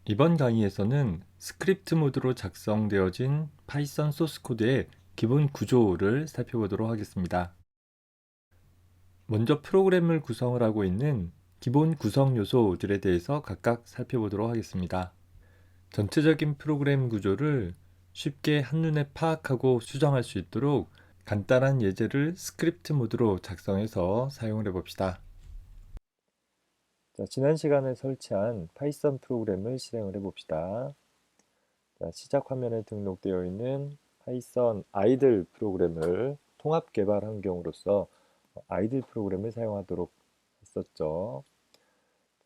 이번 강의에서는 스크립트 모드로 작성되어진 파이썬 소스 코드의 기본 구조를 살펴보도록 하겠습니다. 먼저 프로그램을 구성을 하고 있는 기본 구성 요소들에 대해서 각각 살펴보도록 하겠습니다. 전체적인 프로그램 구조를 쉽게 한눈에 파악하고 수정할 수 있도록 간단한 예제를 스크립트 모드로 작성해서 사용을 해봅시다. 지난 시간에 설치한 파이썬 프로그램을 실행을 해봅시다. 시작 화면에 등록되어 있는 파이썬 아이들 프로그램을 통합 개발 환경으로서 아이들 프로그램을 사용하도록 했었죠.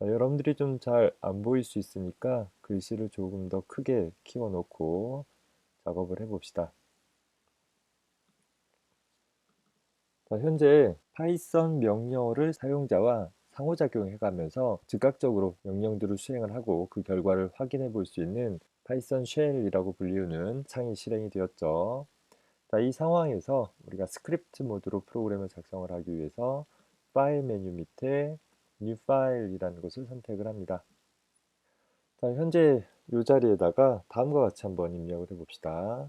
여러분들이 좀 잘 안 보일 수 있으니까 글씨를 조금 더 크게 키워 놓고 작업을 해봅시다. 현재 파이썬 명령어를 사용자와 상호작용해 가면서 즉각적으로 명령들을 수행을 하고 그 결과를 확인해 볼 수 있는 파이썬 쉘이라고 불리우는 창이 실행이 되었죠. 이 상황에서 우리가 스크립트 모드로 프로그램을 작성을 하기 위해서 파일 메뉴 밑에 New File이라는 것을 선택을 합니다. 현재 이 자리에다가 다음과 같이 한번 입력을 해봅시다.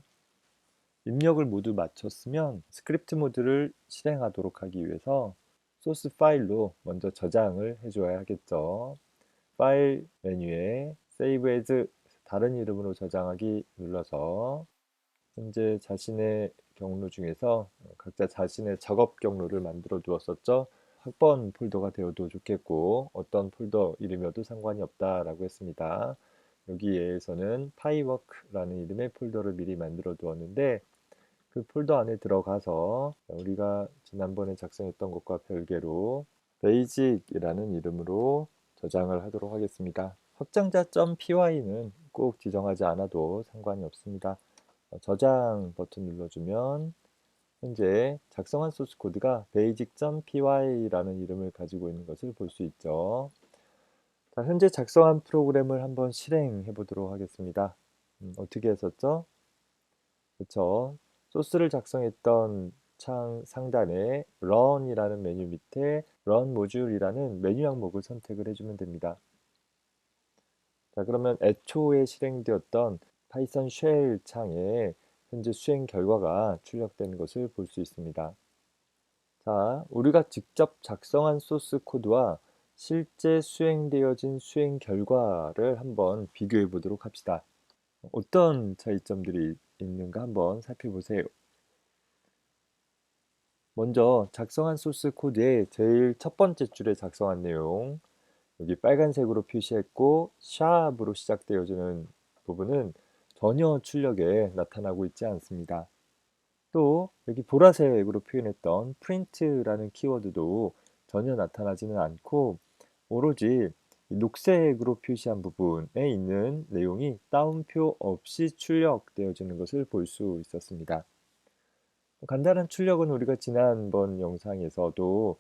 입력을 모두 마쳤으면 스크립트 모드를 실행하도록 하기 위해서 소스 파일로 먼저 저장을 해줘야 하겠죠. 파일 메뉴에 Save as 다른 이름으로 저장하기 눌러서 현재 자신의 경로 중에서 각자 자신의 작업 경로를 만들어 두었었죠. 학번 폴더가 되어도 좋겠고 어떤 폴더 이름이어도 상관이 없다라고 했습니다. 여기에서는 파이워크라는 이름의 폴더를 미리 만들어 두었는데 그 폴더 안에 들어가서 우리가 지난번에 작성했던 것과 별개로 베이직이라는 이름으로 저장을 하도록 하겠습니다. 확장자 .py는 꼭 지정하지 않아도 상관이 없습니다. 저장 버튼 눌러주면 현재 작성한 소스 코드가 basic.py라는 이름을 가지고 있는 것을 볼 수 있죠. 현재 작성한 프로그램을 한번 실행해 보도록 하겠습니다. 어떻게 했었죠? 그렇죠. 소스를 작성했던 창 상단에 run이라는 메뉴 밑에 run module이라는 메뉴 항목을 선택을 해주면 됩니다. 그러면 애초에 실행되었던 파이썬 쉘 창에 현재 수행 결과가 출력된 것을 볼 수 있습니다. 우리가 직접 작성한 소스 코드와 실제 수행되어진 수행 결과를 한번 비교해 보도록 합시다. 어떤 차이점들이 있는가 한번 살펴보세요. 먼저 작성한 소스 코드의 제일 첫 번째 줄에 작성한 내용, 여기 빨간색으로 표시했고 샵으로 시작되어지는 부분은 전혀 출력에 나타나고 있지 않습니다. 또 여기 보라색으로 표현했던 print라는 키워드도 전혀 나타나지는 않고 오로지 녹색으로 표시한 부분에 있는 내용이 따옴표 없이 출력되어지는 것을 볼 수 있었습니다. 간단한 출력은 우리가 지난번 영상에서도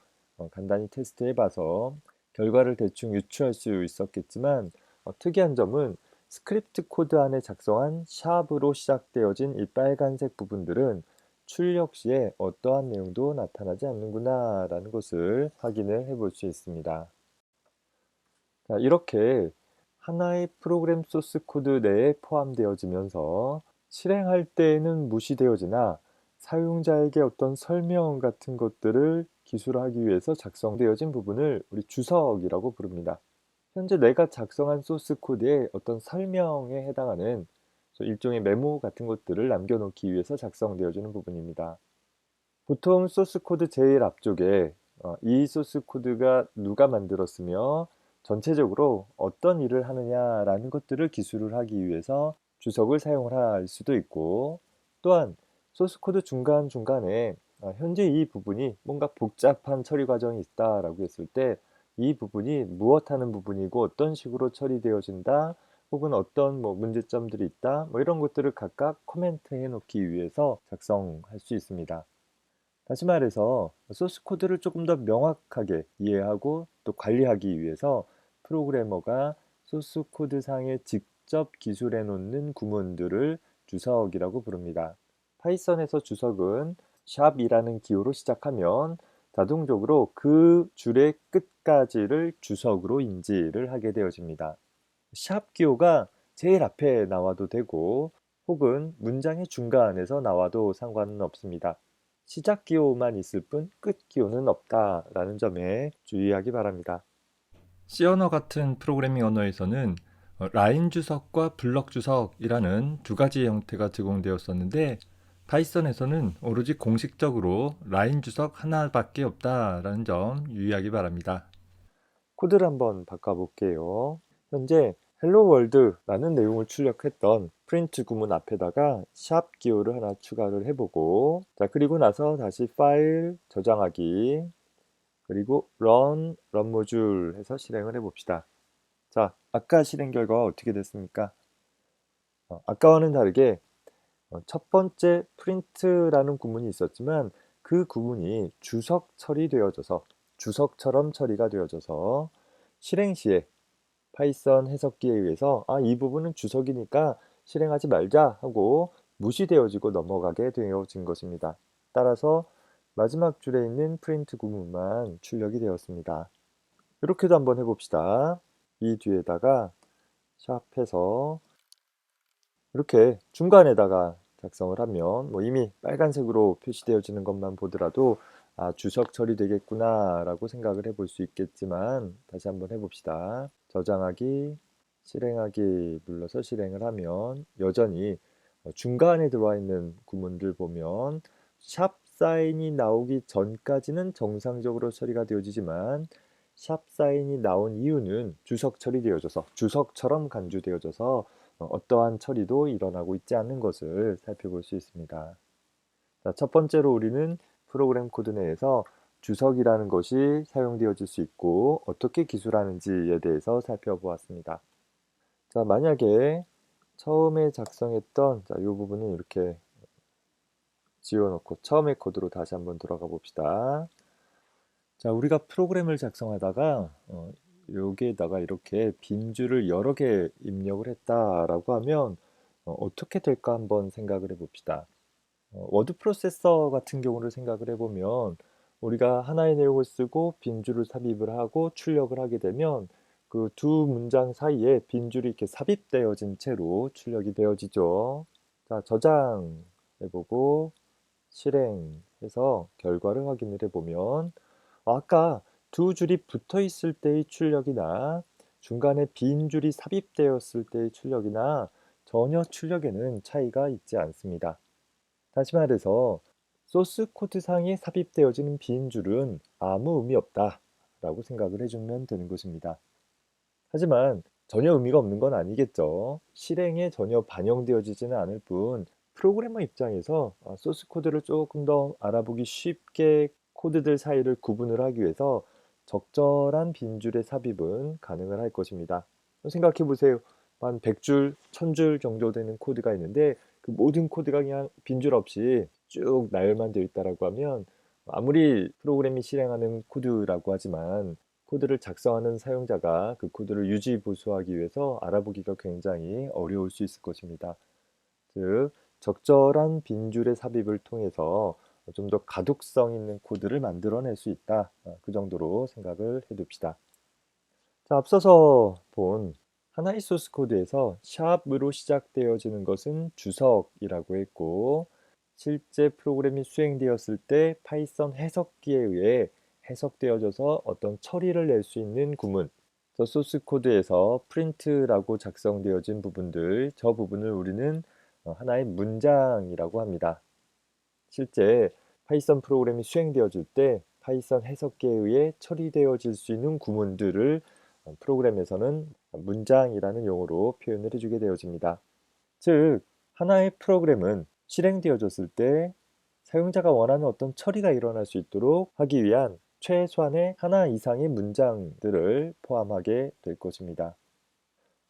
간단히 테스트해 봐서 결과를 대충 유추할 수 있었겠지만 특이한 점은 스크립트 코드 안에 작성한 샵으로 시작되어진 이 빨간색 부분들은 출력 시에 어떠한 내용도 나타나지 않는구나 라는 것을 확인을 해 볼 수 있습니다. 이렇게 하나의 프로그램 소스 코드 내에 포함되어지면서 실행할 때에는 무시되어지나 사용자에게 어떤 설명 같은 것들을 기술하기 위해서 작성되어진 부분을 우리 주석이라고 부릅니다. 현재 내가 작성한 소스 코드의 어떤 설명에 해당하는 일종의 메모 같은 것들을 남겨놓기 위해서 작성되어지는 부분입니다. 보통 소스 코드 제일 앞쪽에 이 소스 코드가 누가 만들었으며 전체적으로 어떤 일을 하느냐라는 것들을 기술을 하기 위해서 주석을 사용을 할 수도 있고 또한 소스 코드 중간중간에 현재 이 부분이 뭔가 복잡한 처리 과정이 있다라고 했을 때 이 부분이 무엇 하는 부분이고 어떤 식으로 처리되어진다 혹은 어떤 문제점들이 있다 이런 것들을 각각 코멘트 해 놓기 위해서 작성할 수 있습니다. 다시 말해서 소스 코드를 조금 더 명확하게 이해하고 또 관리하기 위해서 프로그래머가 소스 코드 상에 직접 기술해 놓는 구문들을 주석이라고 부릅니다. 파이썬에서 주석은 샵이라는 기호로 시작하면 자동적으로 그 줄의 끝까지를 주석으로 인지를 하게 되어집니다. 샵 기호가 제일 앞에 나와도 되고 혹은 문장의 중간에서 나와도 상관은 없습니다. 시작 기호만 있을 뿐 끝 기호는 없다라는 점에 주의하기 바랍니다. C 언어 같은 프로그래밍 언어에서는 라인 주석과 블럭 주석이라는 두 가지 형태가 제공되었었는데 파이썬에서는 오로지 공식적으로 라인 주석 하나밖에 없다라는 점 유의하기 바랍니다. 코드를 한번 바꿔볼게요. 현재 헬로 월드라는 내용을 출력했던 프린트 구문 앞에다가 샵 기호를 하나 추가를 해보고 자 그리고 나서 다시 파일 저장하기 그리고 run 모듈 해서 실행을 해봅시다. 자 아까 실행 결과가 어떻게 됐습니까? 아까와는 다르게 첫 번째 프린트라는 구문이 있었지만 그 구문이 주석 처리되어져서 주석처럼 처리가 되어져서 실행 시에 파이썬 해석기에 의해서 이 부분은 주석이니까 실행하지 말자 하고 무시되어지고 넘어가게 되어진 것입니다. 따라서 마지막 줄에 있는 프린트 구문만 출력이 되었습니다. 이렇게도 한번 해봅시다. 이 뒤에다가 샵해서 이렇게 중간에다가 작성을 하면 이미 빨간색으로 표시되어지는 것만 보더라도 주석 처리되겠구나 라고 생각을 해볼 수 있겠지만 다시 한번 해봅시다. 저장하기, 실행하기 눌러서 실행을 하면 여전히 중간에 들어와 있는 구문들 보면 샵 사인이 나오기 전까지는 정상적으로 처리가 되어지지만 샵 사인이 나온 이유는 주석 처리되어져서 주석처럼 간주되어져서 어떠한 처리도 일어나고 있지 않는 것을 살펴볼 수 있습니다. 자, 첫 번째로 우리는 프로그램 코드 내에서 주석이라는 것이 사용되어질 수 있고 어떻게 기술하는지에 대해서 살펴보았습니다. 자, 만약에 처음에 작성했던 이 부분은 이렇게 지워놓고 처음의 코드로 다시 한번 들어가 봅시다. 자, 우리가 프로그램을 작성하다가 여기에다가 이렇게 빈줄을 여러 개 입력을 했다라고 하면 어떻게 될까 한번 생각을 해봅시다. 워드 프로세서 같은 경우를 생각을 해보면 우리가 하나의 내용을 쓰고 빈줄을 삽입을 하고 출력을 하게 되면 그 두 문장 사이에 빈줄이 이렇게 삽입되어진 채로 출력이 되어지죠. 자, 저장해보고 실행해서 결과를 확인을 해보면 아까 두 줄이 붙어 있을 때의 출력이나 중간에 빈 줄이 삽입되었을 때의 출력이나 전혀 출력에는 차이가 있지 않습니다. 다시 말해서 소스 코드상에 삽입되어지는 빈 줄은 아무 의미 없다 라고 생각을 해주면 되는 것입니다. 하지만 전혀 의미가 없는 건 아니겠죠. 실행에 전혀 반영되어지지는 않을 뿐 프로그래머 입장에서 소스 코드를 조금 더 알아보기 쉽게 코드들 사이를 구분을 하기 위해서 적절한 빈줄의 삽입은 가능을 할 것입니다. 생각해 보세요. 한 100줄, 1000줄 정도 되는 코드가 있는데 그 모든 코드가 그냥 빈줄 없이 쭉 나열만 되어 있다라고 하면 아무리 프로그램이 실행하는 코드라고 하지만 코드를 작성하는 사용자가 그 코드를 유지 보수하기 위해서 알아보기가 굉장히 어려울 수 있을 것입니다. 즉 적절한 빈줄의 삽입을 통해서 좀 더 가독성 있는 코드를 만들어낼 수 있다. 그 정도로 생각을 해둡시다. 자, 앞서서 본 하나의 소스 코드에서 샵으로 시작되어지는 것은 주석이라고 했고 실제 프로그램이 수행되었을 때 파이썬 해석기에 의해 해석되어져서 어떤 처리를 낼 수 있는 구문 저 소스 코드에서 프린트라고 작성되어진 부분들 저 부분을 우리는 하나의 문장이라고 합니다. 실제 파이썬 프로그램이 수행되어질 때 파이썬 해석기에 의해 처리되어질 수 있는 구문들을 프로그램에서는 문장이라는 용어로 표현을 해주게 되어집니다. 즉, 하나의 프로그램은 실행되어졌을 때 사용자가 원하는 어떤 처리가 일어날 수 있도록 하기 위한 최소한의 하나 이상의 문장들을 포함하게 될 것입니다.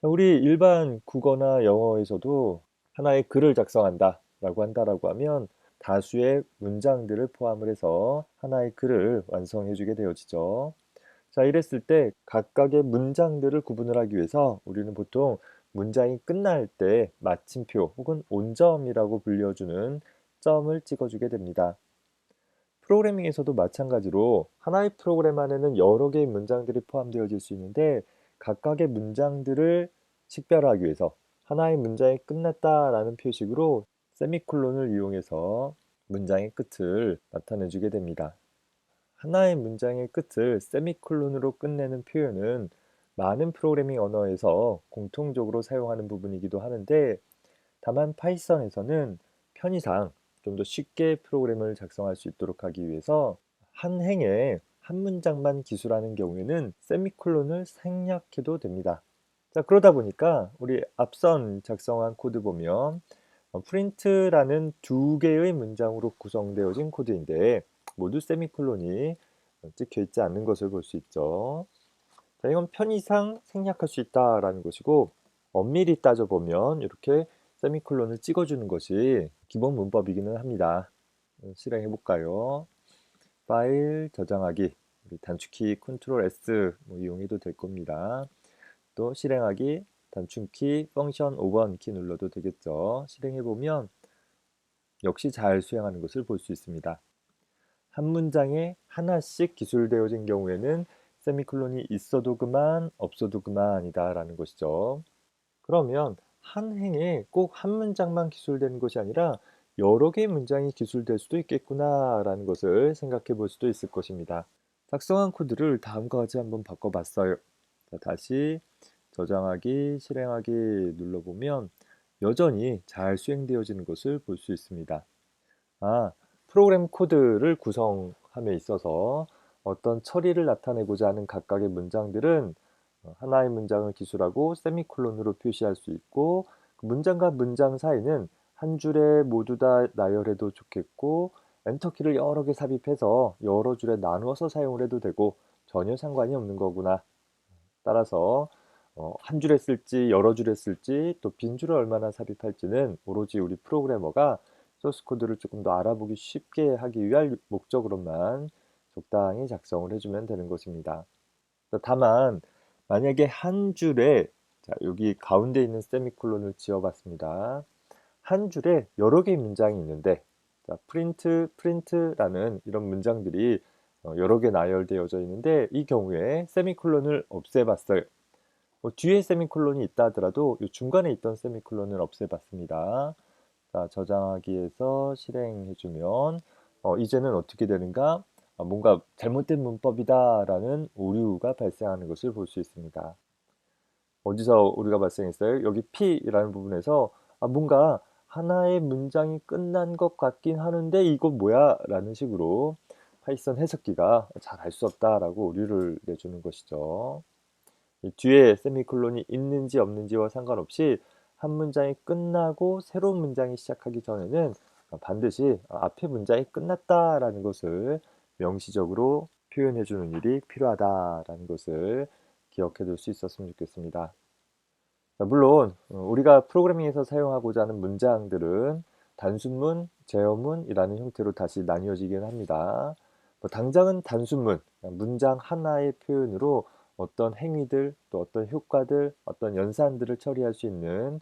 우리 일반 국어나 영어에서도 하나의 글을 작성한다 라고 한다라고 하면 다수의 문장들을 포함을 해서 하나의 글을 완성해 주게 되어지죠. 자, 이랬을 때 각각의 문장들을 구분을 하기 위해서 우리는 보통 문장이 끝날 때 마침표 혹은 온점이라고 불려주는 점을 찍어주게 됩니다. 프로그래밍에서도 마찬가지로 하나의 프로그램 안에는 여러 개의 문장들이 포함되어질 수 있는데 각각의 문장들을 식별하기 위해서 하나의 문장이 끝났다라는 표식으로 세미콜론을 이용해서 문장의 끝을 나타내주게 됩니다. 하나의 문장의 끝을 세미콜론으로 끝내는 표현은 많은 프로그래밍 언어에서 공통적으로 사용하는 부분이기도 하는데, 다만 파이썬에서는 편의상 좀 더 쉽게 프로그램을 작성할 수 있도록 하기 위해서 한 행에 한 문장만 기술하는 경우에는 세미콜론을 생략해도 됩니다. 자, 그러다 보니까 우리 앞선 작성한 코드 보면 프린트라는 두 개의 문장으로 구성되어진 코드인데 모두 세미콜론이 찍혀 있지 않는 것을 볼 수 있죠. 자, 이건 편의상 생략할 수 있다라는 것이고, 엄밀히 따져보면 이렇게 세미콜론을 찍어주는 것이 기본 문법이기는 합니다. 실행해 볼까요? 파일 저장하기, 우리 단축키 컨트롤 S 이용해도 될 겁니다. 또 실행하기, 단축키 펑션 5번 키 눌러도 되겠죠. 실행해 보면 역시 잘 수행하는 것을 볼 수 있습니다. 한 문장에 하나씩 기술되어진 경우에는 세미콜론이 있어도 그만, 없어도 그만이다 라는 것이죠. 그러면 한 행에 꼭 한 문장만 기술되는 것이 아니라 여러 개의 문장이 기술될 수도 있겠구나 라는 것을 생각해 볼 수도 있을 것입니다. 작성한 코드를 다음과 같이 한번 바꿔봤어요. 자, 다시 저장하기, 실행하기 눌러보면 여전히 잘 수행되어지는 것을 볼 수 있습니다. 프로그램 코드를 구성함에 있어서 어떤 처리를 나타내고자 하는 각각의 문장들은 하나의 문장을 기술하고 세미콜론으로 표시할 수 있고, 그 문장과 문장 사이는 한 줄에 모두 다 나열해도 좋겠고, 엔터키를 여러 개 삽입해서 여러 줄에 나누어서 사용을 해도 되고 전혀 상관이 없는 거구나. 따라서 한 줄에 쓸지 여러 줄에 쓸지 또 빈줄을 얼마나 삽입할지는 오로지 우리 프로그래머가 소스 코드를 조금 더 알아보기 쉽게 하기 위한 목적으로만 적당히 작성을 해주면 되는 것입니다. 다만 만약에 한 줄에, 자, 여기 가운데 있는 세미콜론을 지어봤습니다. 한 줄에 여러 개의 문장이 있는데, 자, 프린트라는 이런 문장들이 여러 개 나열되어져 있는데, 이 경우에 세미콜론을 없애봤어요. 뒤에 세미콜론이 있다 하더라도 이 중간에 있던 세미콜론을 없애봤습니다. 자, 저장하기에서 실행해주면 이제는 어떻게 되는가? 뭔가 잘못된 문법이다 라는 오류가 발생하는 것을 볼 수 있습니다. 어디서 오류가 발생했어요? 여기 P라는 부분에서 뭔가 하나의 문장이 끝난 것 같긴 하는데 이거 뭐야? 라는 식으로 파이썬 해석기가 잘 알 수 없다라고 오류를 내주는 것이죠. 이 뒤에 세미콜론이 있는지 없는지와 상관없이 한 문장이 끝나고 새로운 문장이 시작하기 전에는 반드시 앞에 문장이 끝났다라는 것을 명시적으로 표현해 주는 일이 필요하다라는 것을 기억해 둘 수 있었으면 좋겠습니다. 물론 우리가 프로그래밍에서 사용하고자 하는 문장들은 단순문, 제어문이라는 형태로 다시 나뉘어지긴 합니다. 당장은 단순문, 문장 하나의 표현으로 어떤 행위들, 또 어떤 효과들, 어떤 연산들을 처리할 수 있는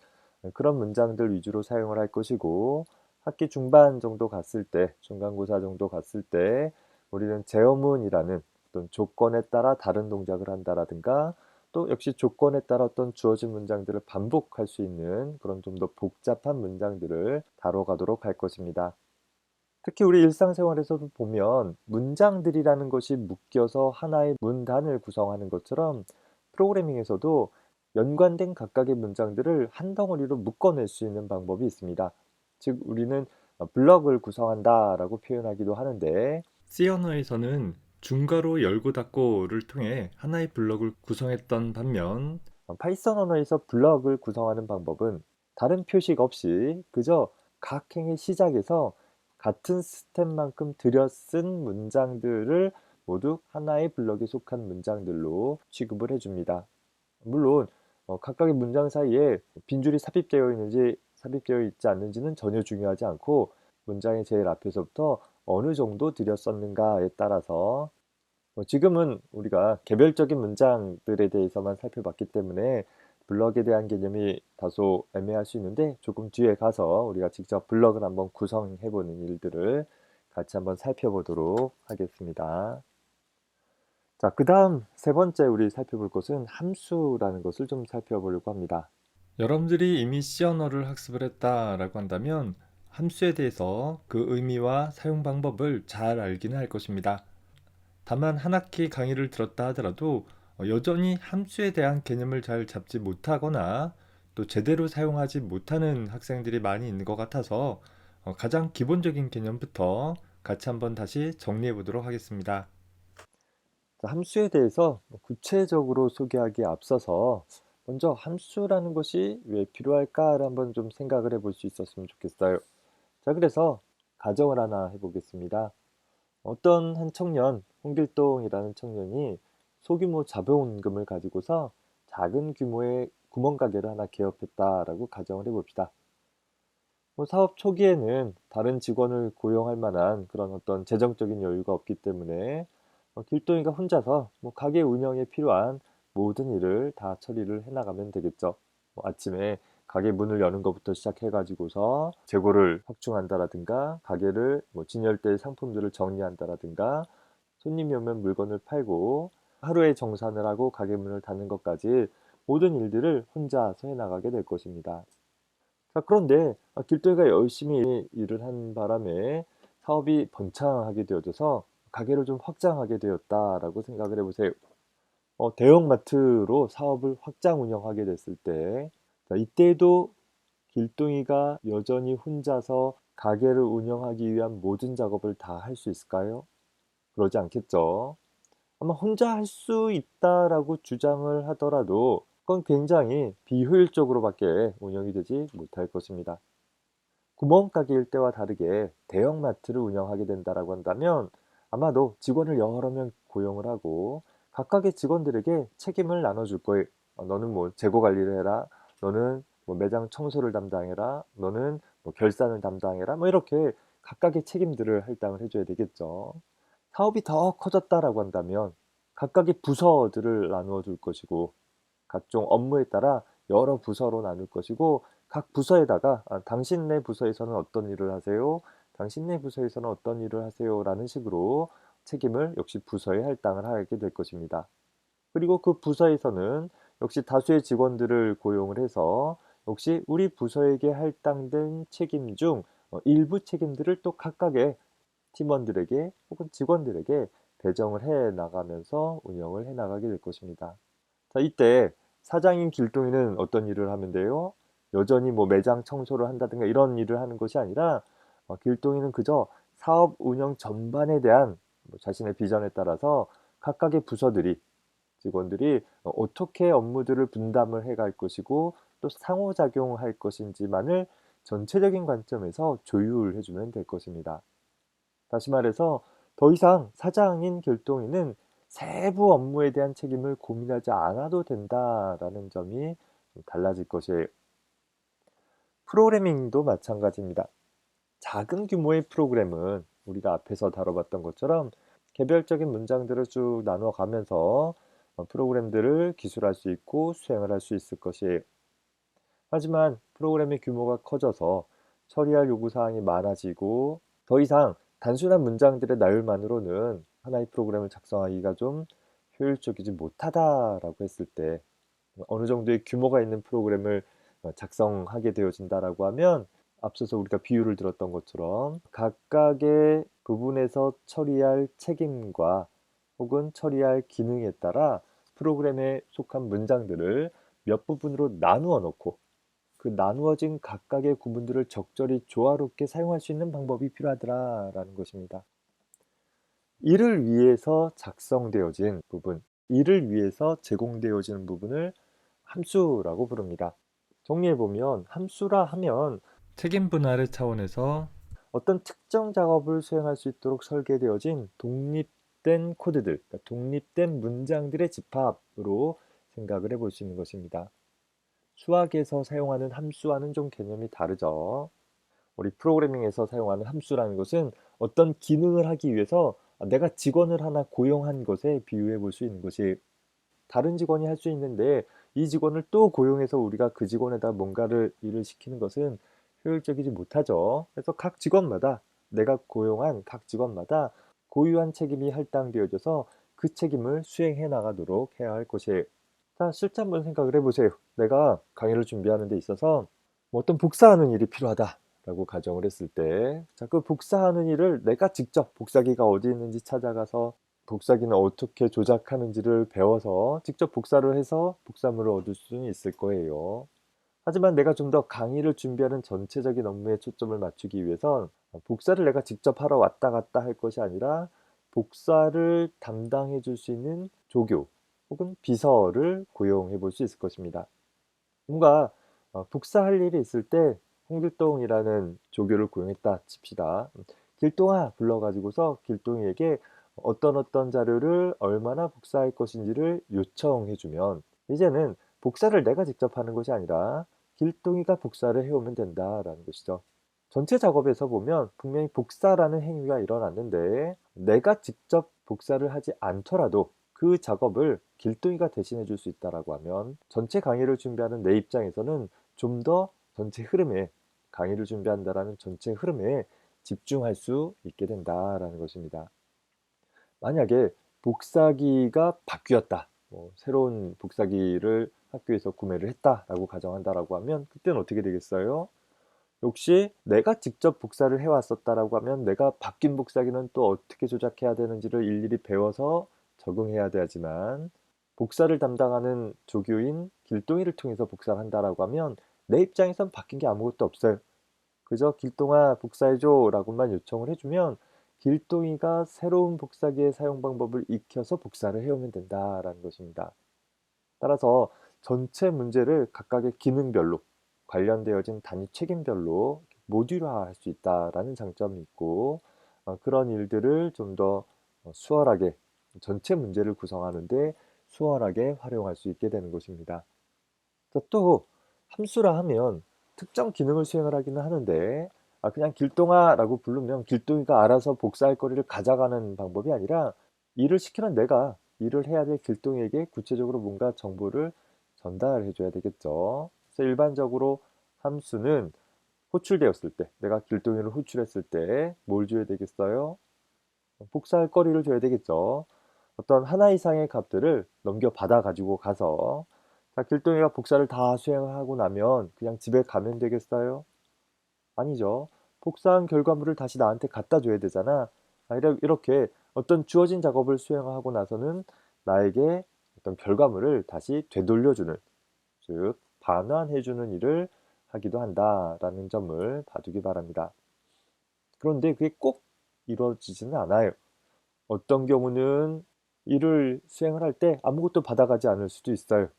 그런 문장들 위주로 사용을 할 것이고, 학기 중반 정도 갔을 때, 중간고사 정도 갔을 때 우리는 제어문이라는 어떤 조건에 따라 다른 동작을 한다라든가, 또 역시 조건에 따라 어떤 주어진 문장들을 반복할 수 있는 그런 좀 더 복잡한 문장들을 다뤄가도록 할 것입니다. 특히 우리 일상생활에서도 보면 문장들이라는 것이 묶여서 하나의 문단을 구성하는 것처럼 프로그래밍에서도 연관된 각각의 문장들을 한 덩어리로 묶어낼 수 있는 방법이 있습니다. 즉 우리는 블럭을 구성한다라고 표현하기도 하는데, C 언어에서는 중괄호 열고 닫고를 통해 하나의 블럭을 구성했던 반면 파이썬 언어에서 블럭을 구성하는 방법은 다른 표식 없이 그저 각 행의 시작에서 같은 스텝만큼 들여쓴 문장들을 모두 하나의 블럭에 속한 문장들로 취급을 해줍니다. 물론 각각의 문장 사이에 빈줄이 삽입되어 있는지 삽입되어 있지 않는지는 전혀 중요하지 않고, 문장의 제일 앞에서부터 어느 정도 들였었는가에 따라서 지금은 우리가 개별적인 문장들에 대해서만 살펴봤기 때문에 블럭에 대한 개념이 다소 애매할 수 있는데, 조금 뒤에 가서 우리가 직접 블럭을 한번 구성해보는 일들을 같이 한번 살펴보도록 하겠습니다. 자, 그 다음 세 번째 우리 살펴볼 것은 함수라는 것을 좀 살펴보려고 합니다. 여러분들이 이미 C 언어를 학습을 했다라고 한다면 함수에 대해서 그 의미와 사용 방법을 잘 알기는 할 것입니다. 다만 한 학기 강의를 들었다 하더라도 여전히 함수에 대한 개념을 잘 잡지 못하거나 또 제대로 사용하지 못하는 학생들이 많이 있는 것 같아서 가장 기본적인 개념부터 같이 한번 다시 정리해 보도록 하겠습니다. 함수에 대해서 구체적으로 소개하기에 앞서서 먼저 함수라는 것이 왜 필요할까를 한번 좀 생각을 해볼 수 있었으면 좋겠어요. 자, 그래서 가정을 하나 해보겠습니다. 어떤 한 청년, 홍길동이라는 청년이 소규모 자본금을 가지고서 작은 규모의 구멍가게를 하나 개업했다라고 가정을 해봅시다. 사업 초기에는 다른 직원을 고용할 만한 그런 어떤 재정적인 여유가 없기 때문에 길동이가 혼자서 가게 운영에 필요한 모든 일을 다 처리를 해나가면 되겠죠. 아침에 가게 문을 여는 것부터 시작해가지고서 재고를 확충한다라든가 가게를 진열대 상품들을 정리한다라든가 손님이 오면 물건을 팔고 하루의 정산을 하고 가게 문을 닫는 것까지 모든 일들을 혼자서 해나가게 될 것입니다. 자, 그런데 길동이가 열심히 일을 한 바람에 사업이 번창하게 되어져서 가게를 좀 확장하게 되었다라고 생각을 해보세요. 대형마트로 사업을 확장 운영하게 됐을 때, 자, 이때도 길동이가 여전히 혼자서 가게를 운영하기 위한 모든 작업을 다 할 수 있을까요? 그러지 않겠죠. 아마 혼자 할 수 있다라고 주장을 하더라도 그건 굉장히 비효율적으로밖에 운영이 되지 못할 것입니다. 구멍가게일 때와 다르게 대형마트를 운영하게 된다라고 한다면 아마도 직원을 여러 명 고용을 하고 각각의 직원들에게 책임을 나눠줄 거예요. 너는 재고 관리를 해라. 너는 매장 청소를 담당해라. 너는 결산을 담당해라. 이렇게 각각의 책임들을 할당을 해줘야 되겠죠. 사업이 더 커졌다라고 한다면 각각의 부서들을 나누어 줄 것이고 각종 업무에 따라 여러 부서로 나눌 것이고 각 부서에다가 당신네 부서에서는 어떤 일을 하세요? 당신네 부서에서는 어떤 일을 하세요? 라는 식으로 책임을 역시 부서에 할당을 하게 될 것입니다. 그리고 그 부서에서는 역시 다수의 직원들을 고용을 해서 역시 우리 부서에게 할당된 책임 중 일부 책임들을 또 각각의 팀원들에게 혹은 직원들에게 배정을 해 나가면서 운영을 해 나가게 될 것입니다. 자, 이때 사장인 길동이는 어떤 일을 하면 돼요? 여전히 매장 청소를 한다든가 이런 일을 하는 것이 아니라 길동이는 그저 사업 운영 전반에 대한 자신의 비전에 따라서 각각의 부서들이 직원들이 어떻게 업무들을 분담을 해갈 것이고 또 상호작용할 것인지만을 전체적인 관점에서 조율해 주면 될 것입니다. 다시 말해서 더 이상 사장인 길동이는 세부 업무에 대한 책임을 고민하지 않아도 된다라는 점이 좀 달라질 것이에요. 프로그래밍도 마찬가지입니다. 작은 규모의 프로그램은 우리가 앞에서 다뤄봤던 것처럼 개별적인 문장들을 쭉 나누어 가면서 프로그램들을 기술할 수 있고 수행을 할 수 있을 것이에요. 하지만 프로그램의 규모가 커져서 처리할 요구사항이 많아지고 더 이상 단순한 문장들의 나열만으로는 하나의 프로그램을 작성하기가 좀 효율적이지 못하다라고 했을 때 어느 정도의 규모가 있는 프로그램을 작성하게 되어진다라고 하면 앞서서 우리가 비유를 들었던 것처럼 각각의 부분에서 처리할 책임과 혹은 처리할 기능에 따라 프로그램에 속한 문장들을 몇 부분으로 나누어 놓고 그 나누어진 각각의 구문들을 적절히 조화롭게 사용할 수 있는 방법이 필요하더라라는 것입니다. 이를 위해서 작성되어진 부분, 이를 위해서 제공되어지는 부분을 함수라고 부릅니다. 정리해보면 함수라 하면 책임 분할의 차원에서 어떤 특정 작업을 수행할 수 있도록 설계되어진 독립된 코드들, 그러니까 독립된 문장들의 집합으로 생각을 해볼 수 있는 것입니다. 수학에서 사용하는 함수와는 좀 개념이 다르죠. 우리 프로그래밍에서 사용하는 함수라는 것은 어떤 기능을 하기 위해서 내가 직원을 하나 고용한 것에 비유해 볼 수 있는 것이 다른 직원이 할 수 있는데 이 직원을 또 고용해서 우리가 그 직원에다 뭔가를 일을 시키는 것은 효율적이지 못하죠. 그래서 각 직원마다 내가 고용한 각 직원마다 고유한 책임이 할당되어져서 그 책임을 수행해 나가도록 해야 할 것이에요. 자, 실제 한번 생각을 해보세요. 내가 강의를 준비하는 데 있어서 뭐 어떤 복사하는 일이 필요하다라고 가정을 했을 때, 자, 그 복사하는 일을 내가 직접 복사기가 어디 있는지 찾아가서 복사기는 어떻게 조작하는지를 배워서 직접 복사를 해서 복사물을 얻을 수는 있을 거예요. 하지만 내가 좀 더 강의를 준비하는 전체적인 업무에 초점을 맞추기 위해선 복사를 내가 직접 하러 왔다 갔다 할 것이 아니라 복사를 담당해 줄 수 있는 조교 혹은 비서를 고용해 볼 수 있을 것입니다. 뭔가 복사할 일이 있을 때 홍길동이라는 조교를 고용했다 칩시다. 길동아 불러 가지고서 길동이에게 어떤 자료를 얼마나 복사할 것인지를 요청해 주면, 이제는 복사를 내가 직접 하는 것이 아니라 길동이가 복사를 해 오면 된다라는 것이죠. 전체 작업에서 보면 분명히 복사라는 행위가 일어났는데 내가 직접 복사를 하지 않더라도 그 작업을 길동이가 대신해 줄 수 있다라고 하면, 전체 강의를 준비하는 내 입장에서는 좀 더 전체 흐름에, 강의를 준비한다라는 전체 흐름에 집중할 수 있게 된다라는 것입니다. 만약에 복사기가 바뀌었다, 뭐 새로운 복사기를 학교에서 구매를 했다라고 가정한다라고 하면 그때는 어떻게 되겠어요? 역시 내가 직접 복사를 해 왔었다라고 하면 내가 바뀐 복사기는 또 어떻게 조작해야 되는지를 일일이 배워서 적응해야 되지만, 복사를 담당하는 조교인 길동이를 통해서 복사를 한다라고 하면 내 입장에선 바뀐 게 아무것도 없어요. 그저 "길동아 복사해 줘." 라고만 요청을 해 주면 길동이가 새로운 복사기의 사용 방법을 익혀서 복사를 해 오면 된다라는 것입니다. 따라서 전체 문제를 각각의 기능별로, 관련되어진 단위 책임별로 모듈화할 수 있다라는 장점이 있고, 그런 일들을 좀 더 수월하게, 전체 문제를 구성하는 데 수월하게 활용할 수 있게 되는 것입니다. 또 함수라 하면 특정 기능을 수행을 하기는 하는데, 그냥 "길동아"라고 부르면 길동이가 알아서 복사할 거리를 가져가는 방법이 아니라 일을 시키는 내가 일을 해야 될 길동이에게 구체적으로 뭔가 정보를 전달해 줘야 되겠죠. 그래서 일반적으로 함수는 호출되었을 때, 내가 길동이를 호출했을 때 뭘 줘야 되겠어요? 복사할 거리를 줘야 되겠죠. 어떤 하나 이상의 값들을 넘겨받아 가지고 가서, 자, 길동이가 복사를 다 수행을 하고 나면 그냥 집에 가면 되겠어요? 아니죠. 복사한 결과물을 다시 나한테 갖다 줘야 되잖아. 이렇게 어떤 주어진 작업을 수행하고 나서는 나에게 어떤 결과물을 다시 되돌려 주는, 즉 반환해 주는 일을 하기도 한다라는 점을 봐두기 바랍니다. 그런데 그게 꼭 이루어지지는 않아요. 어떤 경우는 일을 수행을 할 때 아무것도 받아가지 않을 수도 있어요.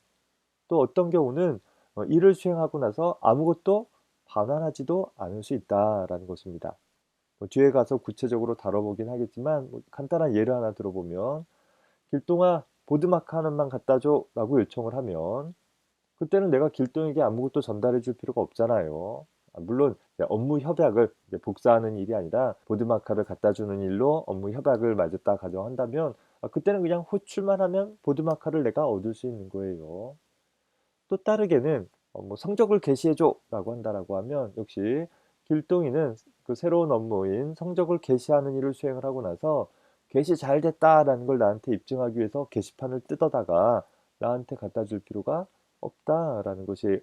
또 어떤 경우는 일을 수행하고 나서 아무것도 반환하지도 않을 수 있다라는 것입니다. 뭐 뒤에 가서 구체적으로 다뤄보긴 하겠지만, 뭐 간단한 예를 하나 들어보면, "길동아 보드마크 하나만 갖다 줘."라고 요청을 하면 그때는 내가 길동에게 아무것도 전달해 줄 필요가 없잖아요. 물론 이제 업무 협약을, 이제 복사하는 일이 아니라 보드마커를 갖다 주는 일로 업무 협약을 맺었다 가정한다면, 그때는 그냥 호출만 하면 보드마커를 내가 얻을 수 있는 거예요. 또 다르게는 뭐 "성적을 게시해 줘."라고 한다라고 하면, 역시 길동이는 그 새로운 업무인 성적을 게시하는 일을 수행을 하고 나서 "게시 잘 됐다."라는 걸 나한테 입증하기 위해서 게시판을 뜯어다가 나한테 갖다 줄 필요가 없다라는 것이,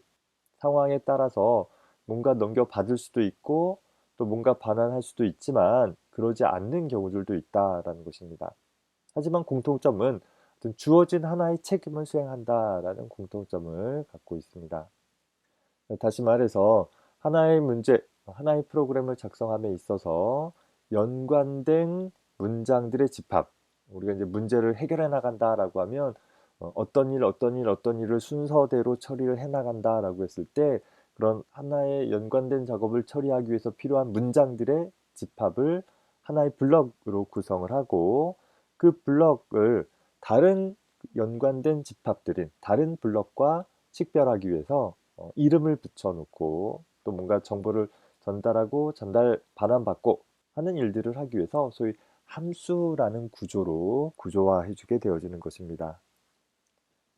상황에 따라서 뭔가 넘겨받을 수도 있고 또 뭔가 반환할 수도 있지만 그러지 않는 경우들도 있다라는 것입니다. 하지만 공통점은 어떤 주어진 하나의 책임을 수행한다라는 공통점을 갖고 있습니다. 다시 말해서 하나의 문제, 하나의 프로그램을 작성함에 있어서 연관된 문장들의 집합, 우리가 이제 문제를 해결해 나간다라고 하면 어떤 일, 어떤 일, 어떤 일을 순서대로 처리를 해 나간다라고 했을 때 그런 하나의 연관된 작업을 처리하기 위해서 필요한 문장들의 집합을 하나의 블럭으로 구성을 하고, 그 블럭을 다른 연관된 집합들인 다른 블럭과 식별하기 위해서 이름을 붙여 놓고, 또 뭔가 정보를 전달하고 반환받고 하는 일들을 하기 위해서 소위 함수라는 구조로 구조화해 주게 되어지는 것입니다.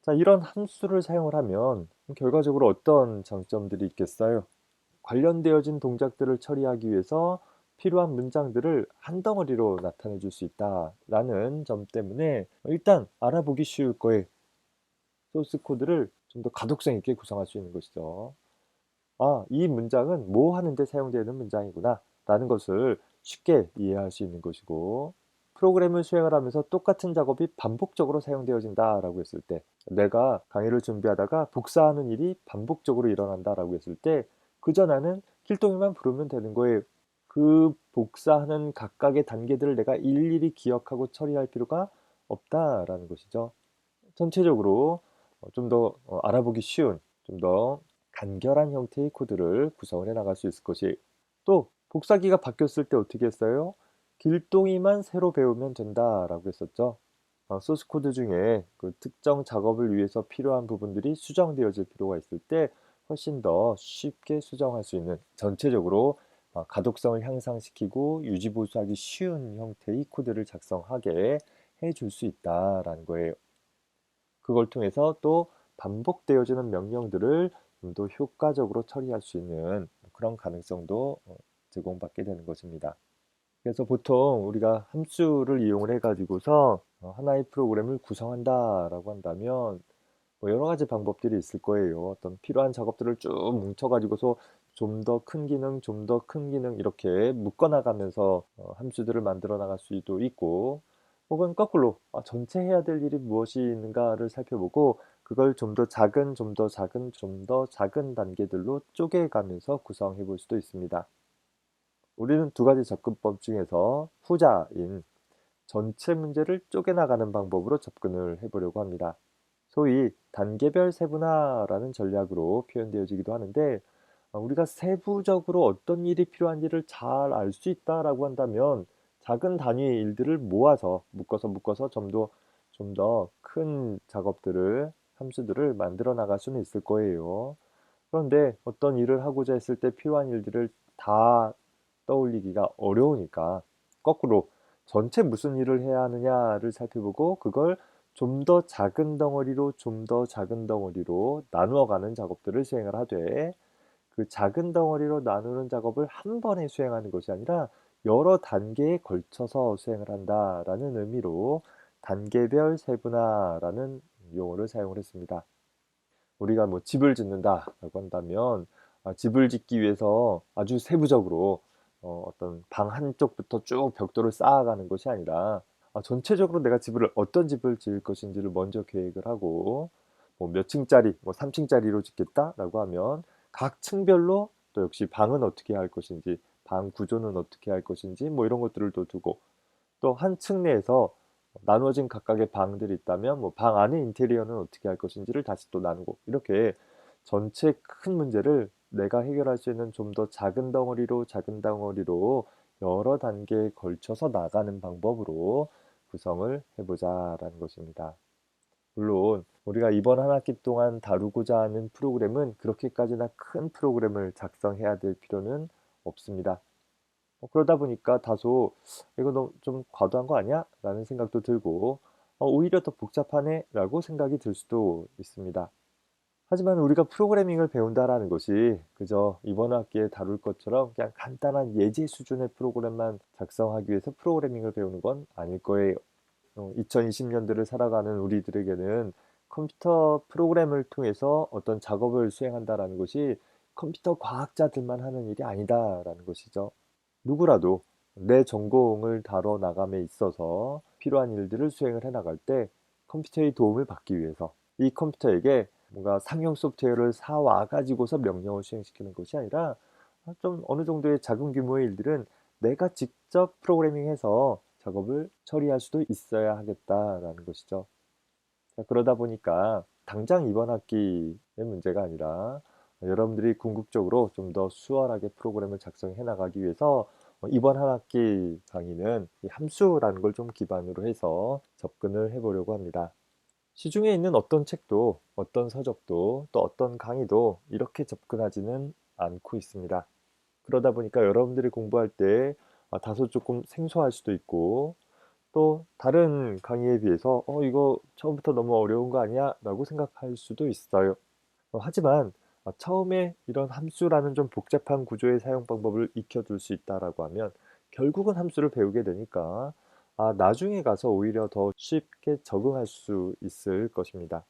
자, 이런 함수를 사용을 하면 결과적으로 어떤 장점들이 있겠어요? 관련되어진 동작들을 처리하기 위해서 필요한 문장들을 한 덩어리로 나타내 줄 수 있다라는 점 때문에 일단 알아보기 쉬울 거예요. 소스 코드를 좀 더 가독성 있게 구성할 수 있는 것이죠. 아, 이 문장은 뭐 하는데 사용되는 문장이구나 라는 것을 쉽게 이해할 수 있는 것이고, 프로그램을 수행을 하면서 똑같은 작업이 반복적으로 사용되어진다라고 했을 때, 내가 강의를 준비하다가 복사하는 일이 반복적으로 일어난다라고 했을 때, 그저 나는 필동이만 부르면 되는 거예요. 그 복사하는 각각의 단계들을 내가 일일이 기억하고 처리할 필요가 없다라는 것이죠. 전체적으로 좀 더 알아보기 쉬운, 좀 더 간결한 형태의 코드를 구성을 해 나갈 수 있을 것이, 또 복사기가 바뀌었을 때 어떻게 했어요? 길동이만 새로 배우면 된다라고 했었죠. 소스 코드 중에 그 특정 작업을 위해서 필요한 부분들이 수정되어질 필요가 있을 때 훨씬 더 쉽게 수정할 수 있는, 전체적으로 가독성을 향상시키고 유지보수하기 쉬운 형태의 코드를 작성하게 해줄 수 있다라는 거예요. 그걸 통해서 또 반복되어지는 명령들을 좀 더 효과적으로 처리할 수 있는 그런 가능성도 제공받게 되는 것입니다. 그래서 보통 우리가 함수를 이용을 해 가지고서 하나의 프로그램을 구성한다라고 한다면 뭐 여러 가지 방법들이 있을 거예요. 어떤 필요한 작업들을 쭉 뭉쳐 가지고서 좀 더 큰 기능, 좀 더 큰 기능 이렇게 묶어 나가면서 함수들을 만들어 나갈 수도 있고, 혹은 거꾸로 전체 해야 될 일이 무엇이 있는가를 살펴보고 그걸 좀 더 작은, 좀 더 작은, 좀 더 작은 단계들로 쪼개 가면서 구성해 볼 수도 있습니다. 우리는 두 가지 접근법 중에서 후자인 전체 문제를 쪼개 나가는 방법으로 접근을 해 보려고 합니다. 소위 단계별 세분화라는 전략으로 표현되어지기도 하는데, 우리가 세부적으로 어떤 일이 필요한지를 잘 알 수 있다라고 한다면 작은 단위의 일들을 모아서 묶어서 좀 더 큰 작업들을, 함수들을 만들어 나갈 수는 있을 거예요. 그런데 어떤 일을 하고자 했을 때 필요한 일들을 다 떠올리기가 어려우니까 거꾸로 전체 무슨 일을 해야 하느냐를 살펴보고 그걸 좀 더 작은 덩어리로, 좀 더 작은 덩어리로 나누어 가는 작업들을 수행을 하되, 그 작은 덩어리로 나누는 작업을 한 번에 수행하는 것이 아니라 여러 단계에 걸쳐서 수행을 한다라는 의미로 단계별 세분화라는 용어를 사용을 했습니다. 우리가 뭐 집을 짓는다라고 한다면 집을 짓기 위해서 아주 세부적으로 어떤 방 한쪽부터 쭉 벽돌을 쌓아가는 것이 아니라 전체적으로 내가 집을 어떤 집을 지을 것인지를 먼저 계획을 하고, 뭐 몇 층짜리, 뭐 3층짜리로 짓겠다라고 하면 각 층별로 또 역시 방은 어떻게 할 것인지, 방 구조는 어떻게 할 것인지, 뭐 이런 것들을 또 두고, 또 한 층 내에서 나누어진 각각의 방들이 있다면 뭐 방 안의 인테리어는 어떻게 할 것인지를 다시 또 나누고, 이렇게 전체 큰 문제를 내가 해결할 수 있는 좀 더 작은 덩어리로 작은 덩어리로 여러 단계에 걸쳐서 나가는 방법으로 구성을 해보자라는 것입니다. 물론 우리가 이번 한 학기 동안 다루고자 하는 프로그램은 그렇게까지나 큰 프로그램을 작성해야 될 필요는 없습니다. 그러다 보니까 다소 '이거 너무 좀 과도한 거 아니야?' 라는 생각도 들고 '오히려 더 복잡하네.' 라고 생각이 들 수도 있습니다. 하지만 우리가 프로그래밍을 배운다라는 것이 그저 이번 학기에 다룰 것처럼 그냥 간단한 예제 수준의 프로그램만 작성하기 위해서 프로그래밍을 배우는 건 아닐 거예요. 2020년대를 살아가는 우리들에게는 컴퓨터 프로그램을 통해서 어떤 작업을 수행한다라는 것이 컴퓨터 과학자들만 하는 일이 아니다라는 것이죠. 누구라도 내 전공을 다뤄 나감에 있어서 필요한 일들을 수행을 해 나갈 때 컴퓨터의 도움을 받기 위해서 이 컴퓨터에게 뭔가 상용 소프트웨어를 사 와 가지고서 명령을 수행시키는 것이 아니라 좀 어느 정도의 작은 규모의 일들은 내가 직접 프로그래밍해서 작업을 처리할 수도 있어야 하겠다라는 것이죠. 자, 그러다 보니까 당장 이번 학기의 문제가 아니라 여러분들이 궁극적으로 좀 더 수월하게 프로그램을 작성해 나가기 위해서 이번 한 학기 강의는 이 함수라는 걸 좀 기반으로 해서 접근을 해 보려고 합니다. 시중에 있는 어떤 책도, 어떤 서적도, 또 어떤 강의도 이렇게 접근하지는 않고 있습니다. 그러다 보니까 여러분들이 공부할 때 다소 조금 생소할 수도 있고, 또 다른 강의에 비해서 이거 처음부터 너무 어려운 거 아니야? 라고 생각할 수도 있어요. 하지만 처음에 이런 함수라는 좀 복잡한 구조의 사용 방법을 익혀둘 수 있다라고 하면 결국은 함수를 배우게 되니까 나중에 가서 오히려 더 쉽게 적응할 수 있을 것입니다.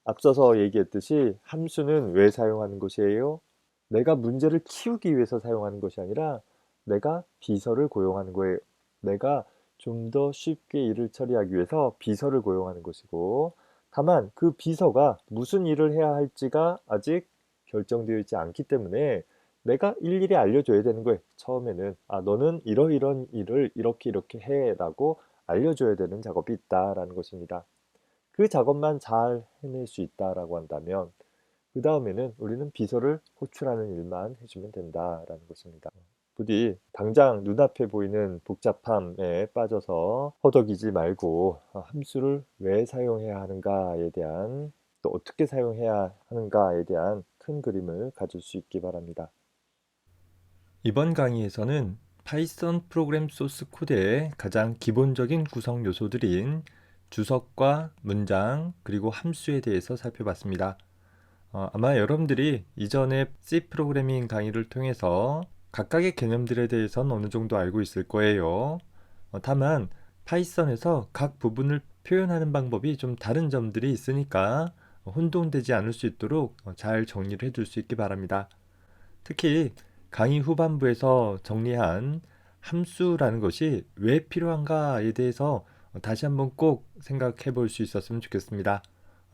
앞서서 얘기했듯이 함수는 왜 사용하는 것이에요? 내가 문제를 키우기 위해서 사용하는 것이 아니라 내가 비서를 고용하는 거예요. 내가 좀 더 쉽게 일을 처리하기 위해서 비서를 고용하는 것이고, 다만 그 비서가 무슨 일을 해야 할지가 아직 결정되어 있지 않기 때문에 내가 일일이 알려줘야 되는 거예요. 처음에는 너는 이러이런 일을 이렇게 이렇게 해라고 알려줘야 되는 작업이 있다라는 것입니다. 그 작업만 잘 해낼 수 있다라고 한다면 그 다음에는 우리는 비서를 호출하는 일만 해주면 된다라는 것입니다. 부디 당장 눈앞에 보이는 복잡함에 빠져서 허덕이지 말고 함수를 왜 사용해야 하는가에 대한, 또 어떻게 사용해야 하는가에 대한 큰 그림을 가질 수 있기 바랍니다. 이번 강의에서는 파이썬 프로그램 소스 코드의 가장 기본적인 구성 요소들인 주석과 문장 그리고 함수에 대해서 살펴봤습니다. 아마 여러분들이 이전에 C 프로그래밍 강의를 통해서 각각의 개념들에 대해서는 어느 정도 알고 있을 거예요. 다만 파이썬에서 각 부분을 표현하는 방법이 좀 다른 점들이 있으니까 혼동되지 않을 수 있도록 잘 정리를 해둘 수 있기 바랍니다. 특히 강의 후반부에서 정리한 함수라는 것이 왜 필요한가에 대해서 다시 한번 꼭 생각해 볼 수 있었으면 좋겠습니다.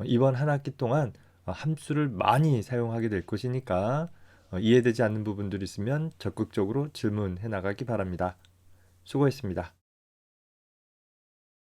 이번 한 학기 동안 함수를 많이 사용하게 될 것이니까 이해되지 않는 부분들이 있으면 적극적으로 질문해 나가기 바랍니다. 수고했습니다.